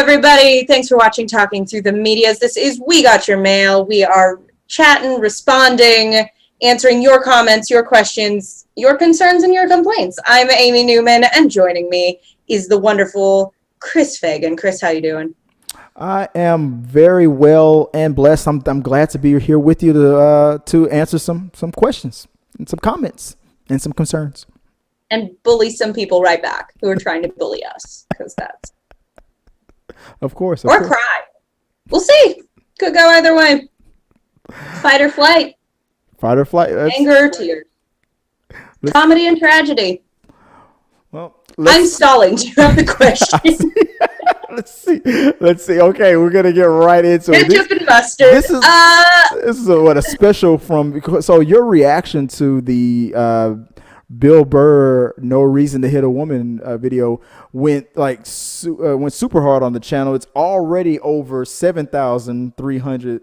everybody. Thanks for watching Talking Through the Medias. This is We Got Your Mail. We are chatting, responding, answering your comments, your questions, your concerns, and your complaints. I'm Amy Newman, and joining me is the wonderful Chris Fagan. Chris, how you doing? I am very well and blessed. I'm glad to be here with you to answer some questions and some comments and some concerns. And bully some people right back who are trying to bully us, because that's... Of course. Or cry. We'll see. Could go either way. Fight or flight. Fight or flight. Anger or tears. Comedy and tragedy. Well, I'm stalling. Do you have the question? Let's see. Okay, we're gonna get right into it. Ketchup and mustard. This is a special from. So your reaction to the Bill Burr "No Reason to Hit a Woman" video went super hard on the channel. It's already over 7,300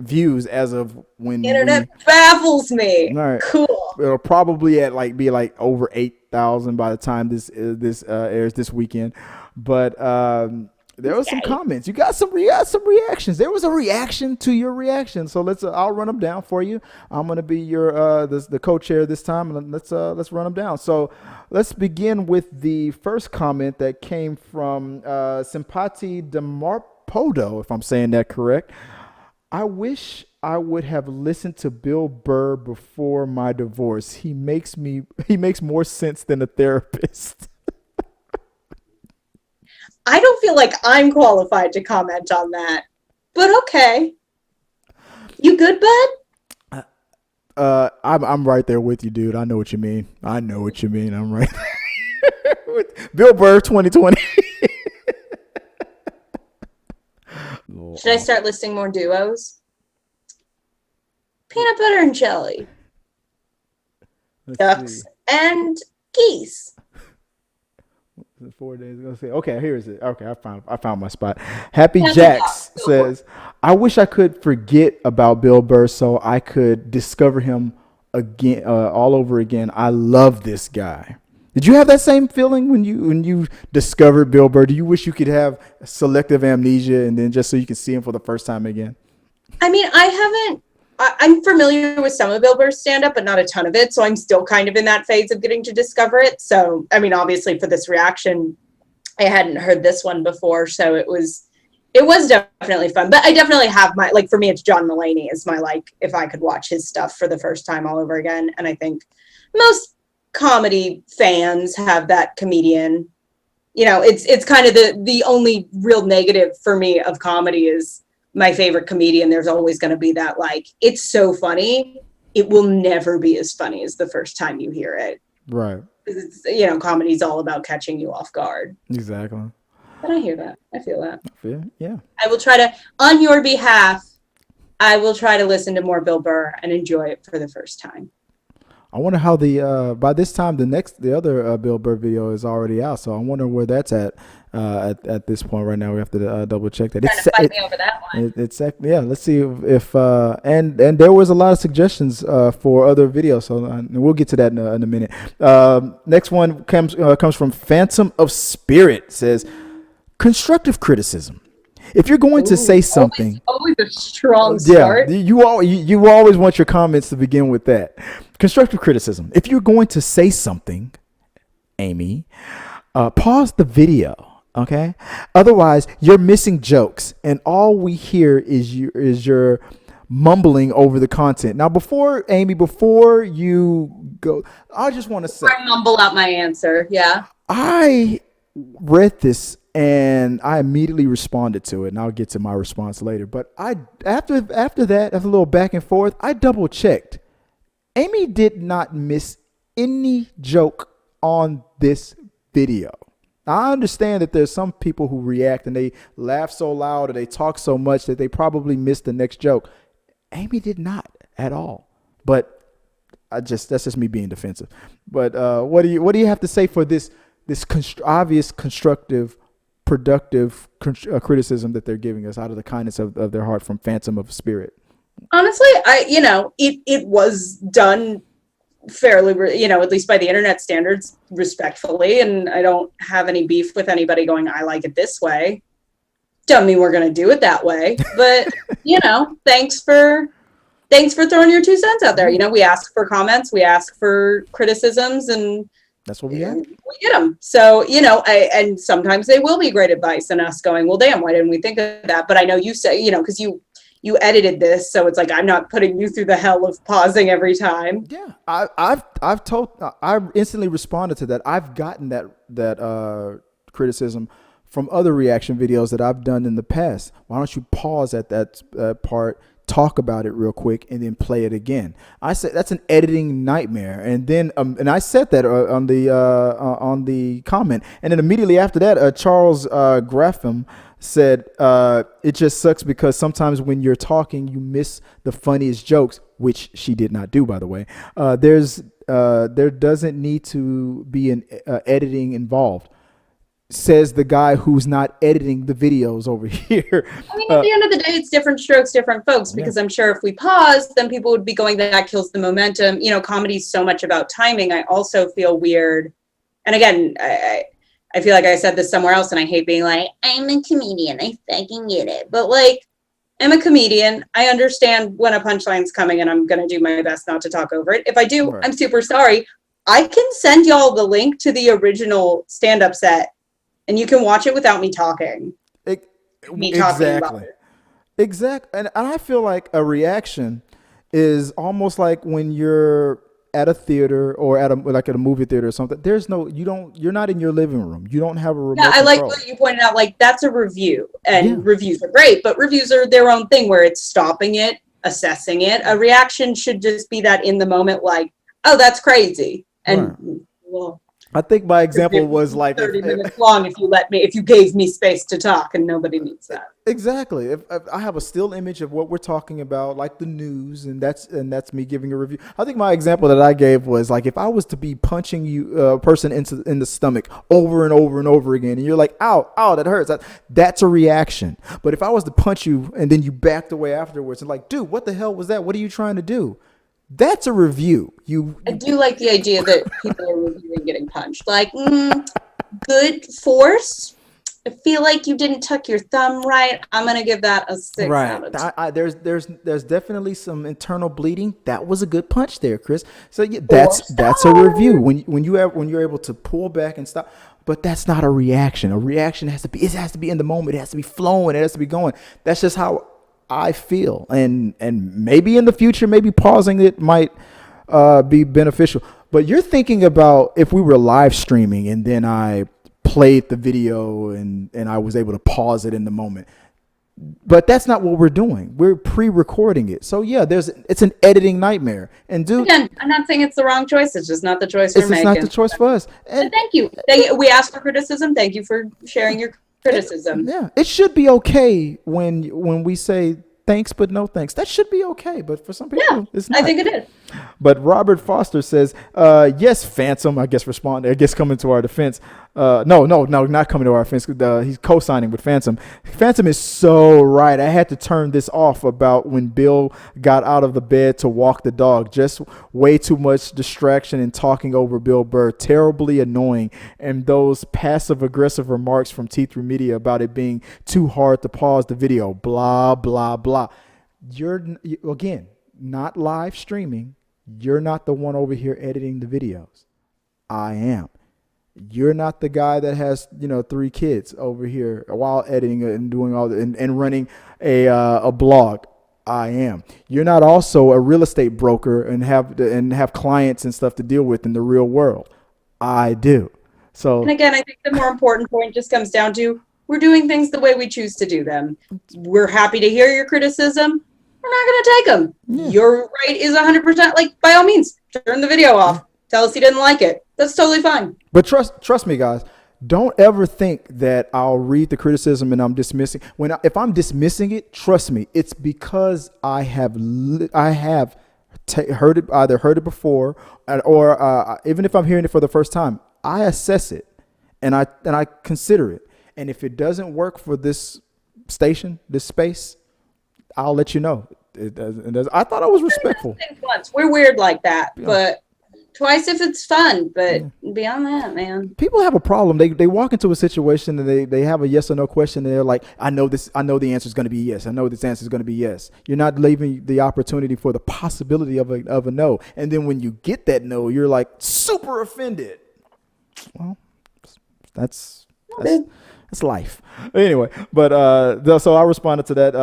views as of when internet baffles me. All right. Cool. It'll probably be over 8,000 by the time this airs this weekend. But there was some comments. You got some reactions. There was a reaction to your reaction. So I'll run them down for you. I'm gonna be your the co-chair this time. And let's run them down. So let's begin with the first comment that came from Sempati Damarpodo, if I'm saying that correct. I wish I would have listened to Bill Burr before my divorce. He makes more sense than a therapist. I don't feel like I'm qualified to comment on that, but okay. You good, bud? I'm right there with you, dude. I know what you mean. I'm right there with Bill Burr 2020. Should I start listing more duos? Peanut butter and jelly. Ducks and geese. 4 days ago. Okay, here is it. Okay, I found my spot. Happyjaks says, I wish I could forget about Bill Burr so I could discover him again, all over again. I love this guy. Did you have that same feeling when you discovered Bill Burr? Do you wish you could have selective amnesia and then just so you can see him for the first time again? I mean, I'm familiar with some of Bill Burr's stand-up, but not a ton of it. So I'm still kind of in that phase of getting to discover it. So, I mean, obviously for this reaction, I hadn't heard this one before. So it was definitely fun. But I definitely have for me, it's John Mulaney is my, if I could watch his stuff for the first time all over again. And I think most comedy fans have that comedian. It's kind of the only real negative for me of comedy is my favorite comedian. There's always going to be that, it's so funny. It will never be as funny as the first time you hear it. Right. It's, comedy's all about catching you off guard. Exactly. But I hear that. I feel that. Yeah. I will try to, on your behalf, I will try to listen to more Bill Burr and enjoy it for the first time. I wonder how by this time the other Bill Burr video is already out. So I wonder where that's at this point right now. We have to double check that. Trying to fight me over that one. Let's see if and there was a lot of suggestions for other videos. So we'll get to that in a minute. Next one comes from PhantomOfSpirit. Says constructive criticism. If you're going to say something, always a strong start. Yeah, you always want your comments to begin with that. Constructive criticism. If you're going to say something, Amy, pause the video, okay? Otherwise, you're missing jokes, and all we hear is your mumbling over the content. Now, before you go, I just want to say, I mumble out my answer. Yeah, I read this and I immediately responded to it, and I'll get to my response later. But after a little back and forth, I double checked. Amy did not miss any joke on this video. Now, I understand that there's some people who react and they laugh so loud or they talk so much that they probably missed the next joke. Amy did not at all. But that's just me being defensive. But what do you have to say for this obvious constructive, productive criticism that they're giving us out of the kindness of their heart from PhantomOfSpirit? Honestly, it was done fairly, at least by the internet standards, respectfully. And I don't have any beef with anybody going, I like it this way. Don't mean we're going to do it that way. But, thanks for throwing your 2 cents out there. We ask for comments, we ask for criticisms, and that's what we have. We get them. So, and sometimes they will be great advice and us going, well, damn, why didn't we think of that? But I know you say, because you edited this, so it's like I'm not putting you through the hell of pausing every time. Yeah, I instantly responded to that. I've gotten that criticism from other reaction videos that I've done in the past. Why don't you pause at that part, talk about it real quick, and then play it again? I said that's an editing nightmare, and then and I said that on the comment, and then immediately after that, Charles Graffam said it just sucks because sometimes when you're talking, you miss the funniest jokes, which she did not do, by the way. There doesn't need to be an editing involved, says the guy who's not editing the videos over here. I mean, at the end of the day, it's different strokes, different folks, because I'm sure if we pause, then people would be going, that kills the momentum. Comedy's so much about timing. I also feel weird. And again, I feel like I said this somewhere else, and I hate being like, I'm a comedian, I fucking get it. But I'm a comedian. I understand when a punchline's coming, and I'm going to do my best not to talk over it. If I do, right, I'm super sorry. I can send y'all the link to the original stand-up set, and you can watch it without me talking. Talking about it. Exactly. And I feel like a reaction is almost like when you're at a theater or at a movie theater or something. You're not in your living room. You don't have a remote control. Like what you pointed out, that's a review, and reviews are great, but reviews are their own thing where it's stopping it, assessing it. A reaction should just be that in the moment, oh, that's crazy. And well, I think my example was 30 minutes long if you gave me space to talk, and nobody needs that. Exactly. If I have a still image of what we're talking about, like the news, and that's me giving a review. I think my example that I gave was if I was to be punching you a person in the stomach over and over and over again, and you're like, ow, that hurts. That's a reaction. But if I was to punch you and then you backed away afterwards and dude, what the hell was that? What are you trying to do? That's a review. I do like the idea that people are reviewing getting punched. Good force. I feel like you didn't tuck your thumb right. I'm gonna give that a 6 out of 10. There's definitely some internal bleeding. That was a good punch there, Chris. So that's a review. When you're able to pull back and stop. But that's not a reaction. A reaction has to be in the moment. It has to be flowing. It has to be going. That's just how I feel, and maybe in the future, maybe pausing it might be beneficial. But you're thinking about if we were live streaming and then I played the video and I was able to pause it in the moment. But that's not what we're doing. We're pre-recording it. So it's an editing nightmare. And again, I'm not saying it's the wrong choice. It's just not the choice we're making. It's not the choice for us. And thank you. We asked for criticism. Thank you for sharing your criticism. Yeah, it should be okay when we say thanks but no thanks. That should be okay, but for some people it's not. I think it is. But Robert Foster says, yes, Phantom, I guess coming to our defense. No, not coming to our defense. He's co-signing with Phantom. Phantom is so right. I had to turn this off about when Bill got out of the bed to walk the dog. Just way too much distraction and talking over Bill Burr. Terribly annoying. And those passive-aggressive remarks from T3 Media about it being too hard to pause the video. Blah, blah, blah. Again, not live streaming. You're not the one over here editing the videos. I am. You're not the guy that has 3 kids over here while editing and doing all and running a blog. I am. You're not also a real estate broker and have clients and stuff to deal with in the real world. I do. So, and again, I think the more important point just comes down to we're doing things the way we choose to do them. We're happy to hear your criticism. We're not going to take them. Yeah. Your right is 100%. By all means, turn the video off. Tell us you didn't like it. That's totally fine. But trust me, guys. Don't ever think that I'll read the criticism and I'm dismissing. If I'm dismissing it, trust me, it's because I have heard it before, or even if I'm hearing it for the first time, I assess it and I consider it. And if it doesn't work for this station, this space, I'll let you know. It does. I thought I was respectful. We're weird like that, but Twice if it's fun, but beyond that, man. People have a problem. They walk into a situation and they have a yes or no question and they're like, I know the answer is going to be yes. I know this answer is going to be yes. You're not leaving the opportunity for the possibility of a no. And then when you get that no, you're like super offended. Well, that's life. Anyway, but so I responded to that.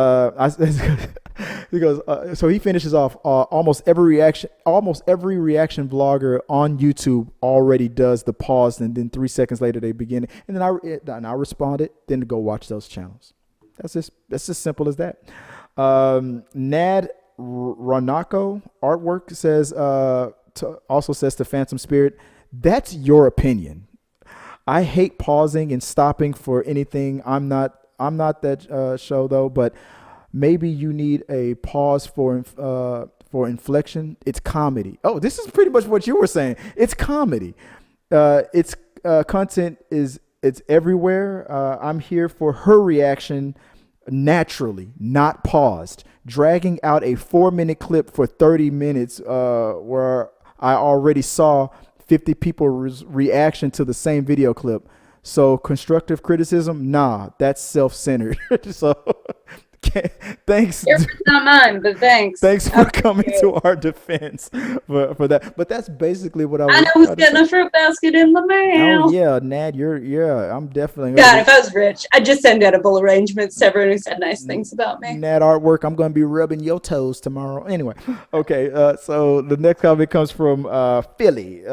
He goes, so he finishes off. Almost every reaction vlogger on YouTube already does the pause, and then 3 seconds later they begin. And then I responded. Then to go watch those channels. That's as simple as that. Nad Ronnoco artwork says also says to PhantomOfSpirit, that's your opinion. I hate pausing and stopping for anything. I'm not that show though, but maybe you need a pause for inflection. It's comedy. Oh, this is pretty much what you were saying. It's comedy. It's content it's everywhere. I'm here for her reaction naturally, not paused. Dragging out a 4-minute clip for 30 minutes where I already saw 50 people's reaction to the same video clip. So constructive criticism, nah, that's self-centered. So thanks. It's not mine, but thanks. Thanks for coming to our defense for that. But that's basically what I know who's getting a fruit basket in the mail. Oh yeah, Nad, I'm definitely. God, if I was rich, I'd just send edible arrangements to everyone who said nice things about me. Nad artwork, I'm going to be rubbing your toes tomorrow. Anyway, okay. So the next comment comes from Philly.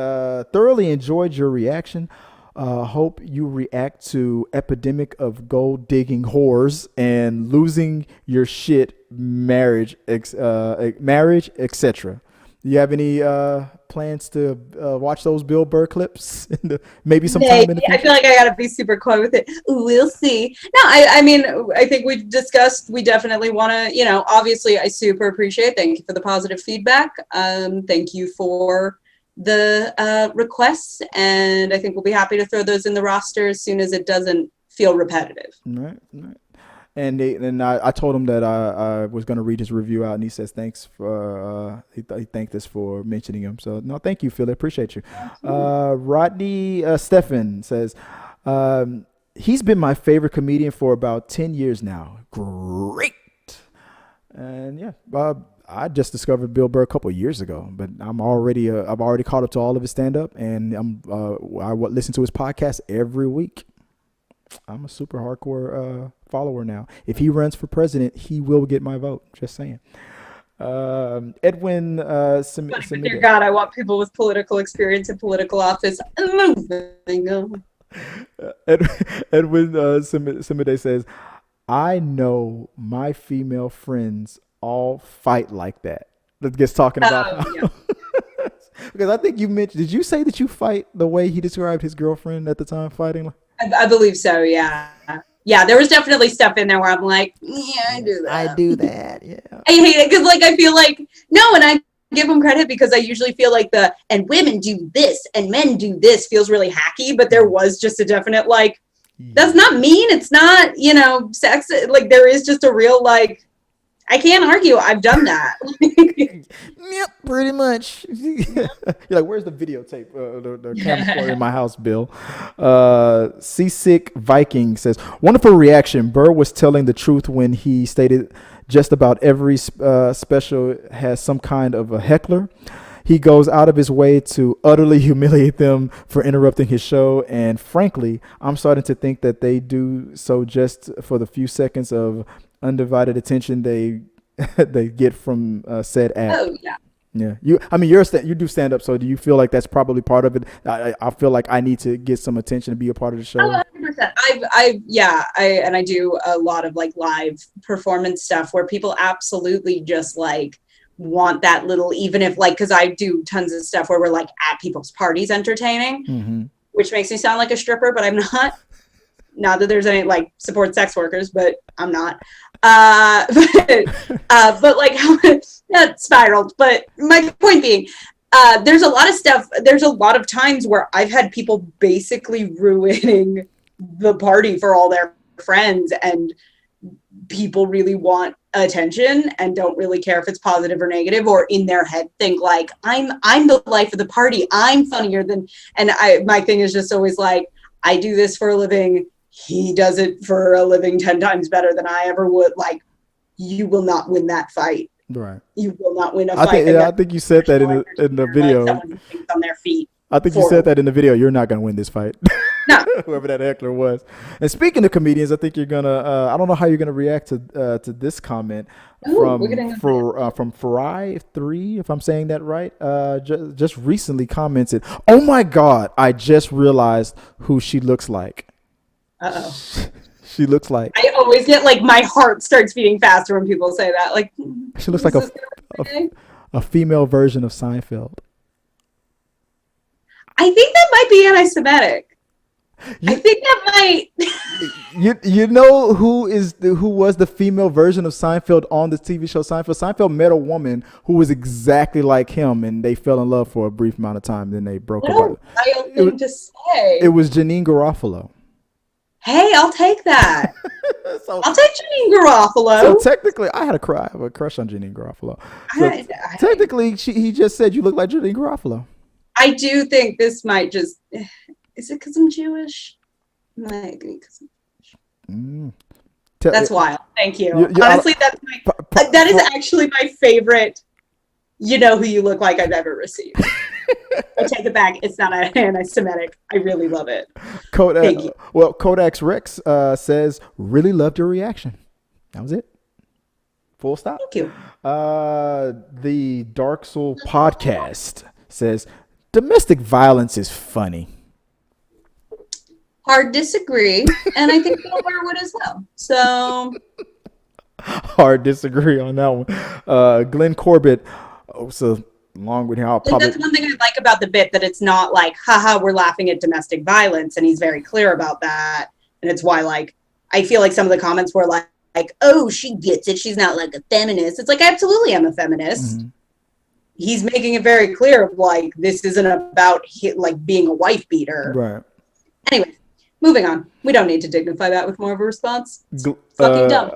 Thoroughly enjoyed your reaction. Hope you react to epidemic of gold digging whores and losing your shit, marriage, etc. Do you have any plans to watch those Bill Burr clips? Maybe sometime in the future? I feel like I gotta be super coy with it. We'll see. No, I mean, I think we've discussed. We definitely want to. Obviously, I super appreciate. Thank you for the positive feedback. Thank you for the requests, and I think we'll be happy to throw those in the roster as soon as it doesn't feel repetitive. Right. And I told him that I was going to read his review out, and he says thanks for he thanked us for mentioning him. So no, thank you, Phil. I appreciate you. Rodney Steffan says he's been my favorite comedian for about 10 years now. Great. And yeah, I just discovered Bill Burr a couple of years ago, but I've already caught up to all of his stand up, and I listen to his podcast every week. I'm a super hardcore follower now. If he runs for president, he will get my vote. Just saying. Edwin Semidey. Dear God, I want people with political experience in political office. Moving on. Edwin Semidey says, I know my female friends all fight like that. Let's get talking about because I think you mentioned, did you say that you fight the way he described his girlfriend at the time fighting? I believe so, yeah. Yeah, there was definitely stuff in there where I'm like, yeah, I do that. I do that, yeah. I hate it because I feel like, no, and I give them credit because I usually feel like and women do this and men do this feels really hacky, but there was just a definite that's not mean. It's not, sex. There is just a real I can't argue. I've done that. Yep, pretty much. You're like, where's the videotape? The camcorder in my house, Bill. Seasick Viking says, wonderful reaction. Burr was telling the truth when he stated just about every special has some kind of a heckler. He goes out of his way to utterly humiliate them for interrupting his show. And frankly, I'm starting to think that they do so just for the few seconds of undivided attention they get from said act. Oh yeah. Yeah. You do stand up, so do you feel like that's probably part of it? I feel like I need to get some attention to be a part of the show. 100%. I do a lot of live performance stuff where people absolutely just want that little, even if because I do tons of stuff where we're at people's parties entertaining, which makes me sound like a stripper, but I'm not. Not that there's any support sex workers, but I'm not. But how that spiraled. But my point being, there's a lot of stuff. There's a lot of times where I've had people basically ruining the party for all their friends, and people really want attention and don't really care if it's positive or negative, or in their head think like, I'm the life of the party, I'm funnier than, and my thing is just always like, I do this for a living, he does it for a living 10 times better than I ever would. Like, you will not win that fight. Right. You will not win a fight. I think you said that in the video. Someone who thinks on their feet. I think you said that in the video. You're not going to win this fight. No. Whoever that heckler was. And speaking of comedians, I think you're going to, I don't know how you're going to react to this comment from Farai3, if I'm saying that right. Just recently commented, "Oh my God, I just realized who she looks like." Uh-oh. She looks like. I always get like, my heart starts beating faster when people say that. Like, she looks like a female version of Seinfeld. I think that might be anti-Semitic. I think that might. You know who was the female version of Seinfeld on the TV show Seinfeld? Seinfeld met a woman who was exactly like him, and they fell in love for a brief amount of time. Then they broke up. I don't think to say. It was Janine Garofalo. Hey, I'll take that. I'll take Janine Garofalo. So technically, I have a crush on Janine Garofalo. So technically, he just said you look like Janine Garofalo. I do think this might just. Is it because I'm Jewish? Might be because I'm Jewish. That's wild. Thank you. Honestly, that is actually my favorite. You know who you look like I've ever received. I take it back. It's not anti-Semitic. I really love it. Thank you. Well, CodexRat says, really loved your reaction. That was it. Full stop. Thank you. The Darkcel podcast says, domestic violence is funny. Hard disagree. And I think Burr would as well. So. Hard disagree on that one. Glenn Corbett. So along with him, that's one thing I like about the bit, that it's not like, haha, we're laughing at domestic violence, and he's very clear about that. And it's why, like, I feel like some of the comments were like, oh, she gets it, she's not like a feminist. It's like, absolutely, I'm a feminist. Mm-hmm. He's making it very clear of like, this isn't about like being a wife beater. Right. Anyway, moving on. We don't need to dignify that with more of a response. It's fucking dumb.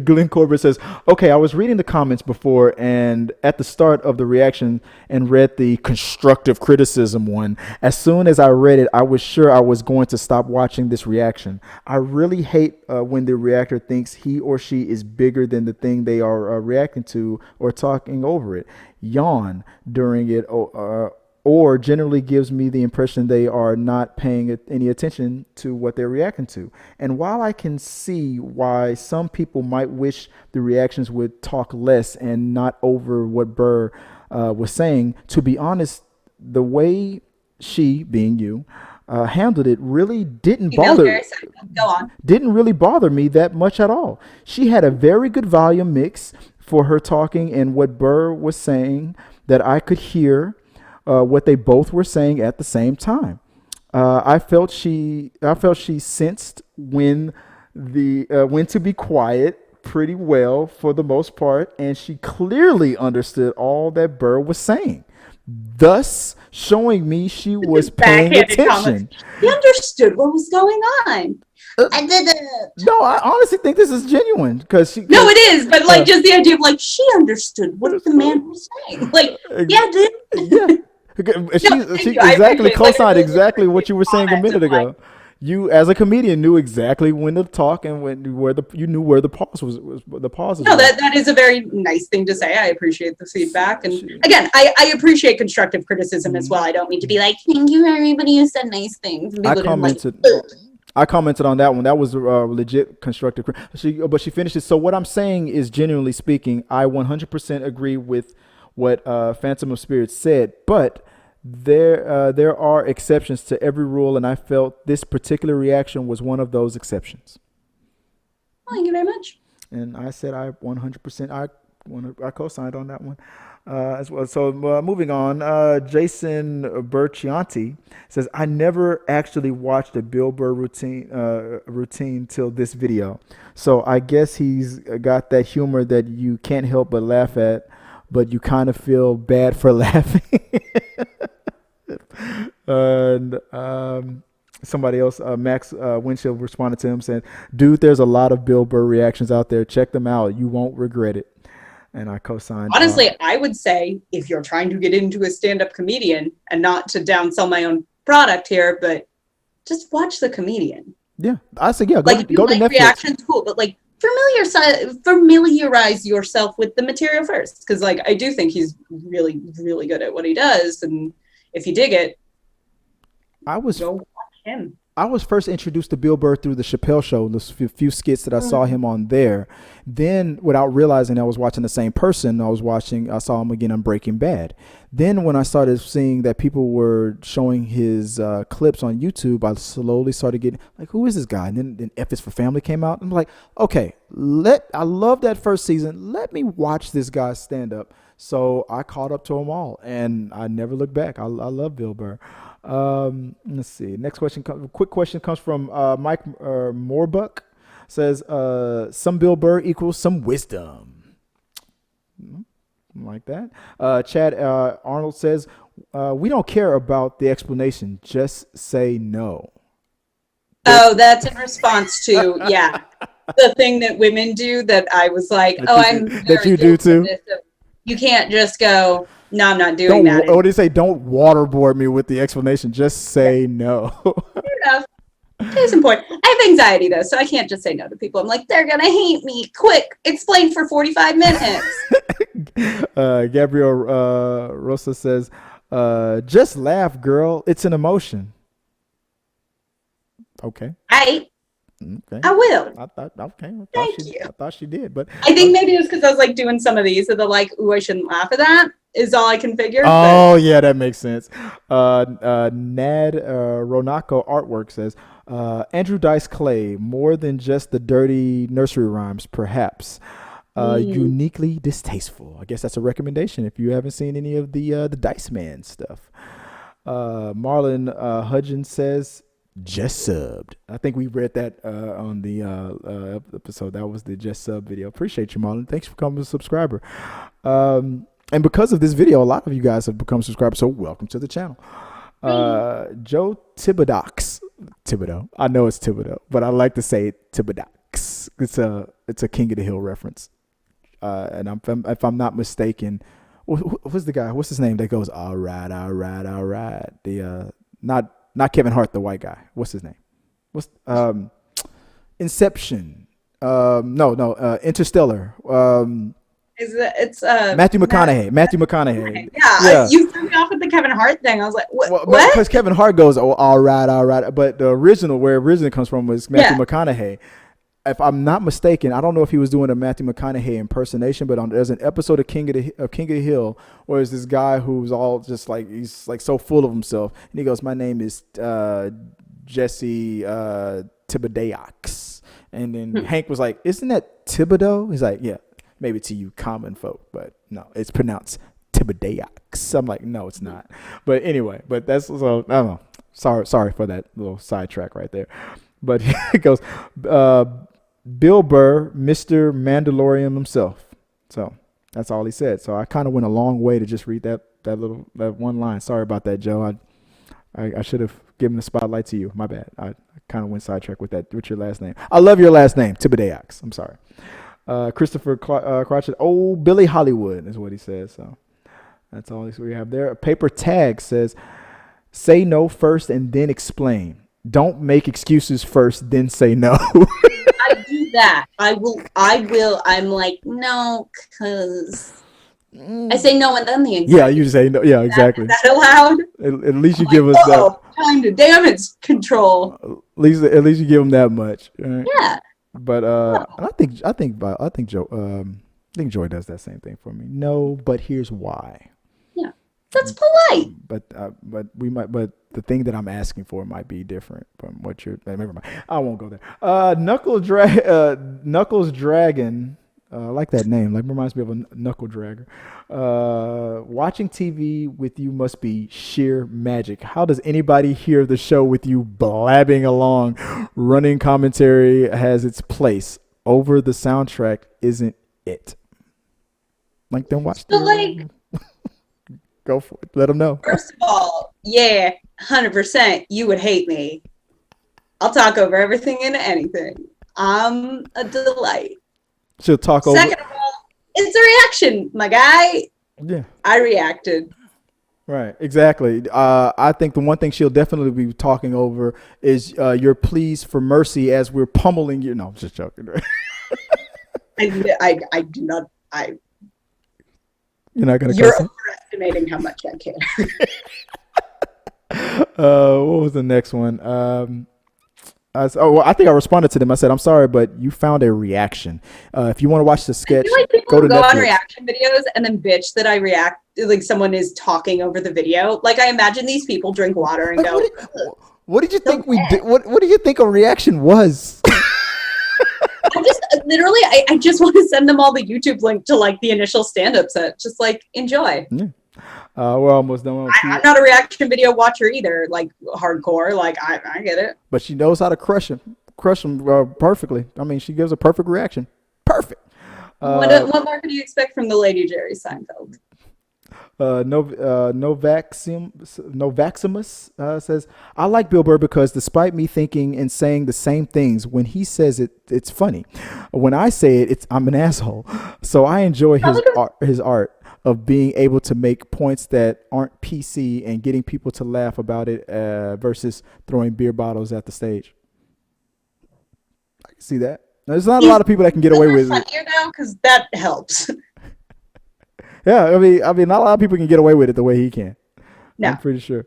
Glenn Corbett says, okay, I was reading the comments before and at the start of the reaction and read the constructive criticism one. As soon as I read it, I was sure I was going to stop watching this reaction. I really hate when the reactor thinks he or she is bigger than the thing they are reacting to or talking over it. Yawn during it or generally gives me the impression they are not paying any attention to what they're reacting to. And while I can see why some people might wish the reactions would talk less and not over what Burr was saying, to be honest, the way she, being you, handled it really didn't really bother me that much at all. She had a very good volume mix for her talking and what Burr was saying that I could hear what they both were saying at the same time. I felt she sensed when to be quiet pretty well for the most part, and she clearly understood all that Burr was saying, thus showing me she was paying attention. He understood what was going on. I didn't. No, I honestly think this is genuine because No, it is, but like just the idea of like she understood what the man was saying. Like, yeah, dude. Yeah. She exactly co-signed exactly what you were saying a minute ago. You, as a comedian, knew exactly when to talk and you knew where the pause was. The pauses. No, that is a very nice thing to say. I appreciate the feedback, and again, I appreciate constructive criticism as well. I don't mean to be like, thank you everybody who said nice things. I commented on that one. That was legit constructive. But she finished it. So what I'm saying is, genuinely speaking, I 100% agree with what PhantomOfSpirit said, but there are exceptions to every rule, and I felt this particular reaction was one of those exceptions. Thank you very much. And I said I 100% I co-signed on that one as well. So moving on, Jason Burchianti says, I never actually watched a Bill Burr routine till this video. So I guess he's got that humor that you can't help but laugh at, but you kind of feel bad for laughing. And Somebody else, Max Winchell, responded to him saying, "Dude, there's a lot of Bill Burr reactions out there. Check them out. You won't regret it." And I co-signed. Honestly, I would say if you're trying to get into a stand-up comedian, and not to downsell my own product here, but just watch the comedian. Yeah, I said, yeah, go to Netflix. Reactions, cool, but like familiarize yourself with the material first, because like I do think he's really, really good at what he does, and if you dig it, go watch him. I was first introduced to Bill Burr through the Chappelle Show, the few skits that I saw him on there. Then, without realizing I was watching the same person, I saw him again on Breaking Bad. Then when I started seeing that people were showing his clips on YouTube, I slowly started getting like, who is this guy? And then F is for Family came out. I'm like, okay, I love that first season. Let me watch this guy stand up. So I caught up to them all, and I never looked back. I love Bill Burr. Let's see. Next question. Quick question comes from Mike Morbuk. Says, some Bill Burr equals some wisdom. Like that. Chad Arnold says, we don't care about the explanation. Just say no. Oh, that's in response to, the thing that women do that I was like, that you do too. You can't just go, no, I'm not doing that. What do you say? Don't waterboard me with the explanation. Just say no. Fair enough. Case in point. I have anxiety though, so I can't just say no to people. I'm like, they're gonna hate me. Quick, explain for 45 minutes. Gabriel Rosa says, just laugh, girl. It's an emotion. Okay. Okay. I will. Thank you. I thought she did, but I think maybe it was because I was like doing some of these that they're like, ooh, I shouldn't laugh at that. Is all I can figure. Oh, yeah, that makes sense. Nad Ronnoco artwork says, Andrew Dice Clay, more than just the dirty nursery rhymes, perhaps. Uniquely distasteful. I guess that's a recommendation if you haven't seen any of the Dice Man stuff. Marlon Hudgens says, just subbed. I think we read that on the episode. That was the just sub video. Appreciate you, Marlon. Thanks for becoming a subscriber. And because of this video, a lot of you guys have become subscribers. So welcome to the channel. Joe Thibodeaux. I know it's Thibodeaux, but I like to say Thibodeaux. It's a King of the Hill reference. And if I'm not mistaken, who's the guy? What's his name that goes, all right. The not Kevin Hart, the white guy. What's his name? What's Inception? Interstellar. It's Matthew McConaughey. Matthew McConaughey. Yeah. You threw me off with the Kevin Hart thing. I was like, what? Because Kevin Hart goes, oh, all right. But the original, where it originally comes from, was Matthew McConaughey. If I'm not mistaken, I don't know if he was doing a Matthew McConaughey impersonation, but there's an episode of King of the Hill where there's this guy who's all just like, he's like so full of himself, and he goes, "My name is Jesse Thibodeaux," and then Hank was like, "Isn't that Thibodeaux?" He's like, "Yeah, maybe to you common folk, but no, it's pronounced Thibodeaux." I'm like, "No, it's not." But anyway, that's so I don't know. Sorry for that little sidetrack right there. But it goes, Bill Burr, Mr. Mandalorian himself. So that's all he said. So I kind of went a long way to just read that one line. Sorry about that, Joe. I should have given the spotlight to you. My bad. I kind of went sidetracked with your last name. I love your last name, Thibodeaux. I'm sorry. Christopher Crotchet. Oh, Billy Hollywood is what he says. So that's all we have there. Papertags says, say no first and then explain. Don't make excuses first, then say no. I do that. I will. I'm like, no, because I say no and then the anxiety. Yeah, you say no. Yeah, exactly. Is that allowed? At least you give us that. Time to damage control. At least you give them that much. Right? Yeah. But I think Joy does that same thing for me. No, but here's why. Yeah, that's polite. But the thing that I'm asking for might be different from what you're. Never mind. I won't go there. Knuckles Dragon. I like that name. Like, reminds me of a knuckle dragger. Watching TV with you must be sheer magic. How does anybody hear the show with you blabbing along? Running commentary has its place. Over the soundtrack isn't it? Like, then watch. Go for it. Let them know. First of all, 100%. You would hate me. I'll talk over everything and anything. I'm a delight. She'll talk over. Second of all, it's a reaction, my guy. Yeah. I reacted. Right, exactly. I think the one thing she'll definitely be talking over is your pleas for mercy as we're pummeling you. No, I'm just joking. I do not. You're not gonna. You're overestimating how much I care. What was the next one? I think I responded to them. I said, "I'm sorry, but you found a reaction. If you want to watch the sketch, I feel like people go to go Netflix." on reaction videos and then bitch that I react like someone is talking over the video. Like I imagine these people drink water and go. What did you think we did? What do you think a reaction was? I just literally, I just want to send them all the YouTube link to like the initial stand-up set. Just like enjoy. Yeah. We're almost done. I'm not a reaction video watcher either, like hardcore. Like I get it. But she knows how to crush him perfectly. I mean, she gives a perfect reaction. Perfect. What more could you expect from the Lady Jerry Seinfeld? Novaximus says, I like Bill Burr because despite me thinking and saying the same things, when he says it, it's funny. When I say it, I'm an asshole. So I enjoy his art of being able to make points that aren't PC and getting people to laugh about it versus throwing beer bottles at the stage. I can see that. There's not a lot of people that can get away with it. Now, because that helps. Yeah, I mean, not a lot of people can get away with it the way he can. No. I'm pretty sure.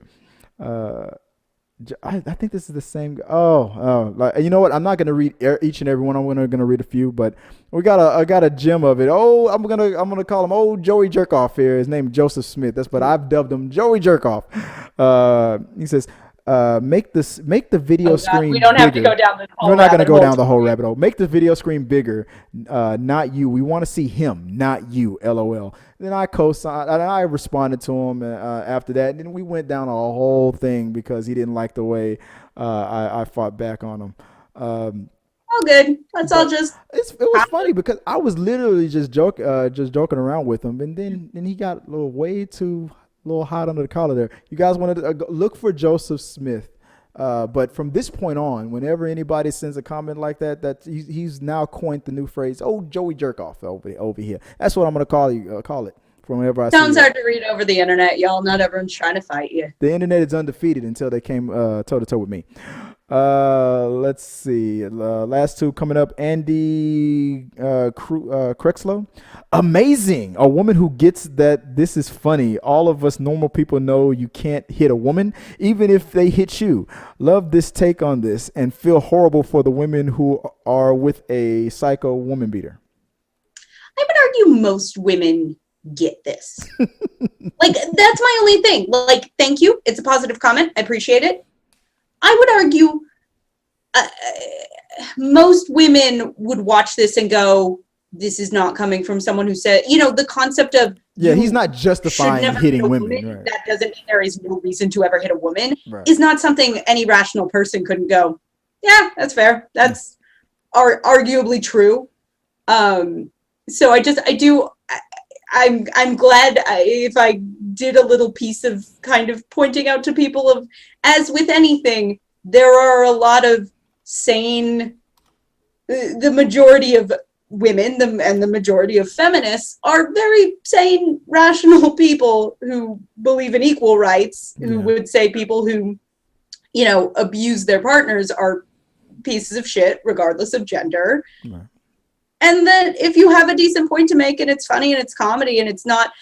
I think this is the same. Like, you know what? I'm not gonna read each and every one. I'm gonna read a few, but I got a gem of it. I'm gonna call him old Joey Jerkoff here. His name is Joseph Smith. That's what I've dubbed him, Joey Jerkoff. He says, make the video screen. We don't have to go down the whole. We're not going to go down the whole rabbit hole. Make the video screen bigger, not you. We want to see him, not you. LOL. Then I co-signed, and I responded to him after that. And then we went down a whole thing because he didn't like the way I fought back on him. Oh, good. Let's all just. It was funny because I was literally just joking around with him, and then he got a little hot under the collar there. You guys want to look for Joseph Smith. But from this point on, whenever anybody sends a comment like that he's now coined the new phrase, "Oh, Joey Jerkoff over here." That's what I'm going to call it from whenever I see it. Sounds hard to read over the internet, y'all. Not everyone's trying to fight you. The internet is undefeated until they came toe to toe with me. Let's see. Last two coming up. Andy Kreklow. Amazing. A woman who gets that this is funny. All of us normal people know you can't hit a woman, even if they hit you. Love this take on this and feel horrible for the women who are with a psycho woman beater. I would argue most women get this. Like, that's my only thing. Like, thank you. It's a positive comment. I appreciate it. I would argue most women would watch this and go, this is not coming from someone who said, the concept of. Yeah, he's not justifying hitting women. Right. That doesn't mean there is no reason to ever hit a woman. Right. Is not something any rational person couldn't go, yeah, that's fair. That's arguably true. So I'm glad if I did a little piece of kind of pointing out to people of, as with anything, there are a lot of sane, the majority of women and the majority of feminists are very sane, rational people who believe in equal rights, who would say people who, abuse their partners are pieces of shit, regardless of gender. Right. And that if you have a decent point to make and it's funny and it's comedy and it's not,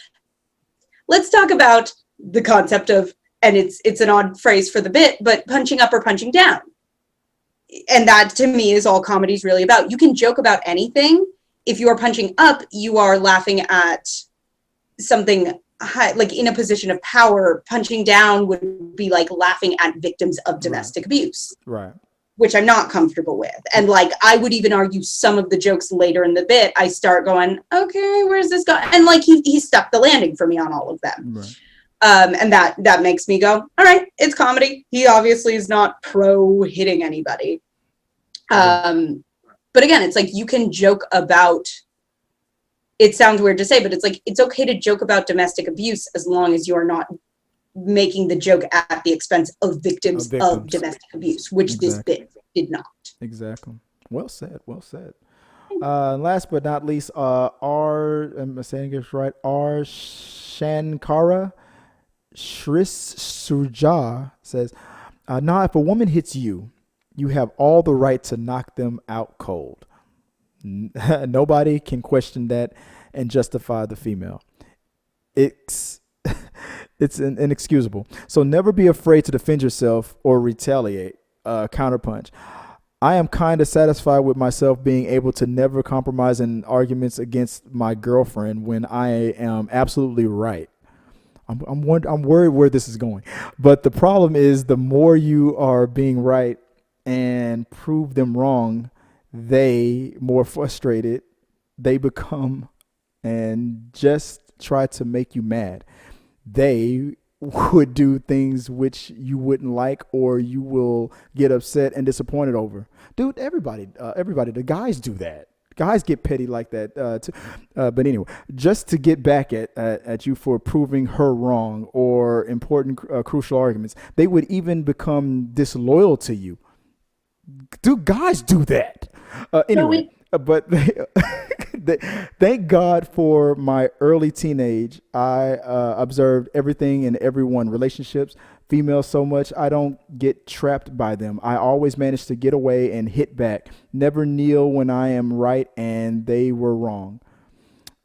let's talk about the concept of, and it's an odd phrase for the bit, but punching up or punching down. And that to me is all comedy is really about. You can joke about anything. If you are punching up, you are laughing at something high, like in a position of power. Punching down would be like laughing at victims of domestic abuse. Right. Which I'm not comfortable with. And like, I would even argue some of the jokes later in the bit, I start going, okay, where's this going? And like, he stuck the landing for me on all of them. Right. And that makes me go, all right, it's comedy. He obviously is not pro hitting anybody. But again, it's like, you can joke about, it sounds weird to say, but it's like, it's okay to joke about domestic abuse as long as you are not making the joke at the expense of victims of domestic abuse, which this bit did not. Exactly. Well said. Well said. Last but not least, am I saying this right? R.Shankara Sujay says, now if a woman hits you, you have all the right to knock them out cold. Nobody can question that and justify the female. It's inexcusable. So never be afraid to defend yourself or retaliate, counterpunch. I am kind of satisfied with myself being able to never compromise in arguments against my girlfriend when I am absolutely right. I'm worried where this is going. But the problem is the more you are being right and prove them wrong, they more frustrated they become and just try to make you mad. They would do things which you wouldn't like, or you will get upset and disappointed over. Dude, everybody, the guys do that. Guys get petty like that too. But anyway, just to get back at you for proving her wrong or important crucial arguments, they would even become disloyal to you. Dude, guys do that. Anyway, but thank God for my early teenage. I observed everything and everyone, relationships, females so much I don't get trapped by them. I always manage to get away and hit back. Never kneel when I am right and they were wrong.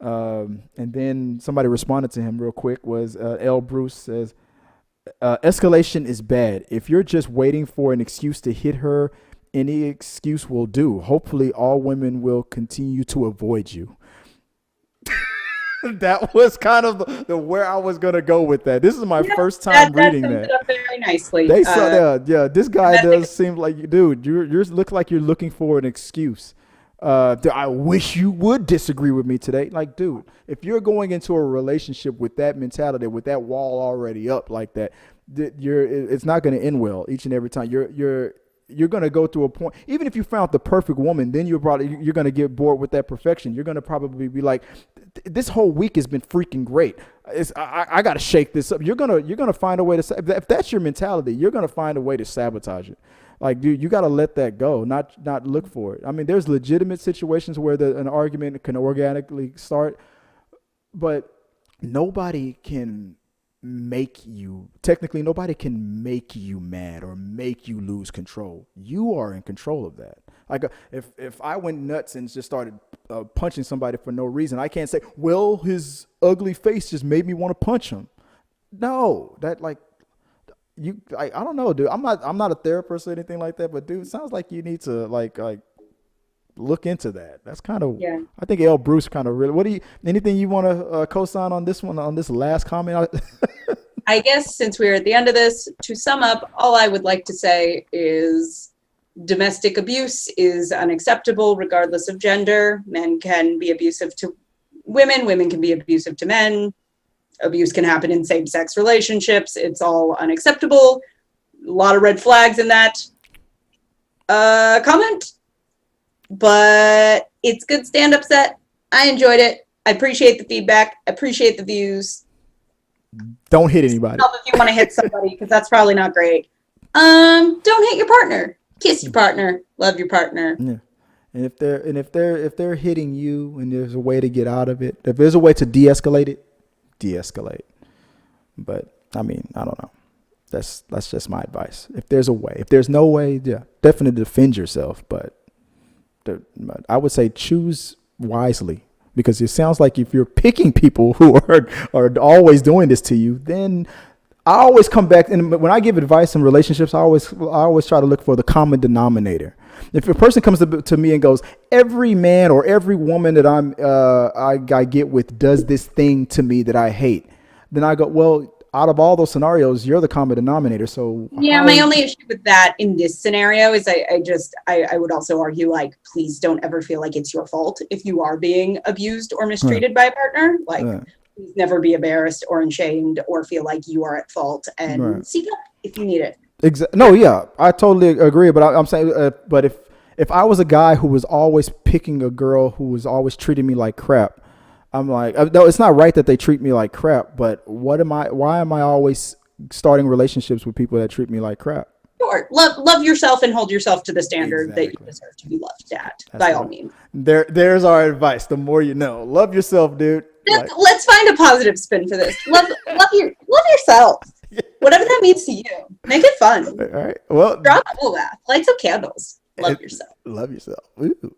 And then somebody responded to him real quick was L. Bruce says, escalation is bad. If you're just waiting for an excuse to hit her, any excuse will do. Hopefully all women will continue to avoid you. That was kind of the where I was going to go with that. This is my first time reading that. Up very nicely. They saw that. Yeah, this guy does seem like, dude, you look like you're looking for an excuse. I wish you would disagree with me today. Like, dude, if you're going into a relationship with that mentality, with that wall already up like that, it's not going to end well each and every time. You're going to go through a point, even if you found the perfect woman, then you're going to get bored with that perfection. You're going to probably be like, this whole week has been freaking great. I got to shake this up. You're going to find a way to, if that's your mentality, you're going to find a way to sabotage it. Like, dude, you got to let that go, not look for it. I mean, there's legitimate situations where an argument can organically start, but nobody can make you mad or make you lose control. You are in control of that. Like, if I went nuts and just started punching somebody for no reason, I can't say, well, his ugly face just made me want to punch him. No, that I don't know, dude. I'm not a therapist or anything like that, but dude, it sounds like you need to like look into that. That's kind of, yeah. I think L. Bruce kind of really, anything you want to co-sign on this one, on this last comment? I guess since we're at the end of this, to sum up, all I would like to say is domestic abuse is unacceptable regardless of gender. Men can be abusive to women. Women can be abusive to men. Abuse can happen in same-sex relationships. It's all unacceptable. A lot of red flags in that comment. But it's good stand-up set. I enjoyed it. I appreciate the feedback. I appreciate the views. Don't hit anybody. Help if you want to hit somebody, because that's probably not great. Don't hit your partner. Kiss your partner. Love your partner. Yeah. And if they're hitting you and there's a way to get out of it, if there's a way to de-escalate it, de-escalate. But I mean, I don't know. That's just my advice. If there's a way. If there's no way, yeah, definitely defend yourself. But I would say choose wisely, because it sounds like if you're picking people who are always doing this to you, then I always come back, and when I give advice in relationships, I always try to look for the common denominator. If a person comes to me and goes, every man or every woman that I get with does this thing to me that I hate, then I go, well, out of all those scenarios, you're the common denominator. So yeah, my only issue with that in this scenario is I would also argue, like, please don't ever feel like it's your fault if you are being abused or mistreated by a partner. Like, please never be embarrassed or ashamed or feel like you are at fault, and seek help if you need it. No, yeah, I totally agree. But I'm saying, but if I was a guy who was always picking a girl who was always treating me like crap, I'm like, no, it's not right that they treat me like crap. But why am I always starting relationships with people that treat me like crap. Sure. Love yourself and hold yourself to the standard that you deserve to be loved at. That's by all means. There's our advice. The more you know. Love yourself, dude. Let's find a positive spin for this. Love yourself. Whatever that means to you. Make it fun. All right. Well, draw a bubble bath. Light some candles. Love yourself. Love yourself. Ooh.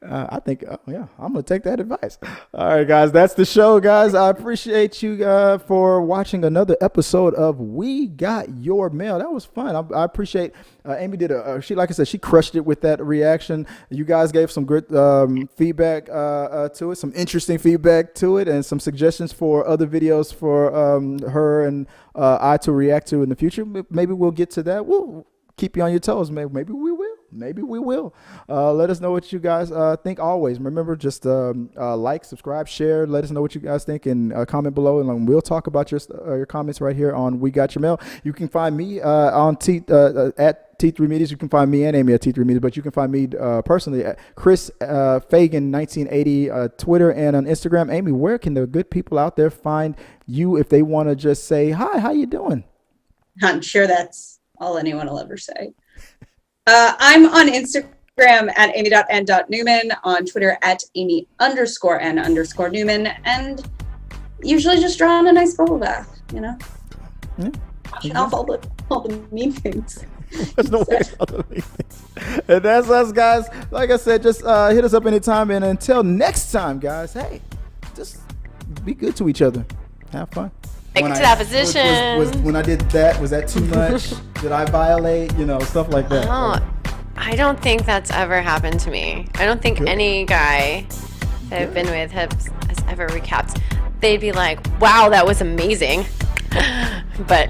I think, I'm going to take that advice. All right, guys. That's the show, guys. I appreciate you for watching another episode of We Got Your Mail. That was fun. I appreciate Amy did like I said, she crushed it with that reaction. You guys gave some good feedback to it, some interesting feedback to it, and some suggestions for other videos for her and I to react to in the future. Maybe we'll get to that. We'll keep you on your toes. Maybe we will. Maybe we will. Let us know what you guys think always. Remember, just like, subscribe, share. Let us know what you guys think and comment below. And we'll talk about your comments right here on We Got Your Mail. You can find me on at T3 Medias. You can find me and Amy at T3 Medias, but you can find me personally at Chris Fagan 1980 Twitter and on Instagram. Amy, where can the good people out there find you if they want to just say, hi, how you doing? I'm sure that's all anyone will ever say. I'm on Instagram at amy.n.newman, on Twitter at amy_n_newman, and usually just draw on a nice bubble bath, Yeah. Washing off all the mean things. There's no way all the mean things. And that's us, guys. Like I said, just hit us up anytime. And until next time, guys, hey, just be good to each other. Have fun. Take it to that position. When I did that, was that too much? Did I violate? Stuff like that. Oh, I don't think that's ever happened to me. I don't think any guy that I've been with has ever recapped. They'd be like, wow, that was amazing. But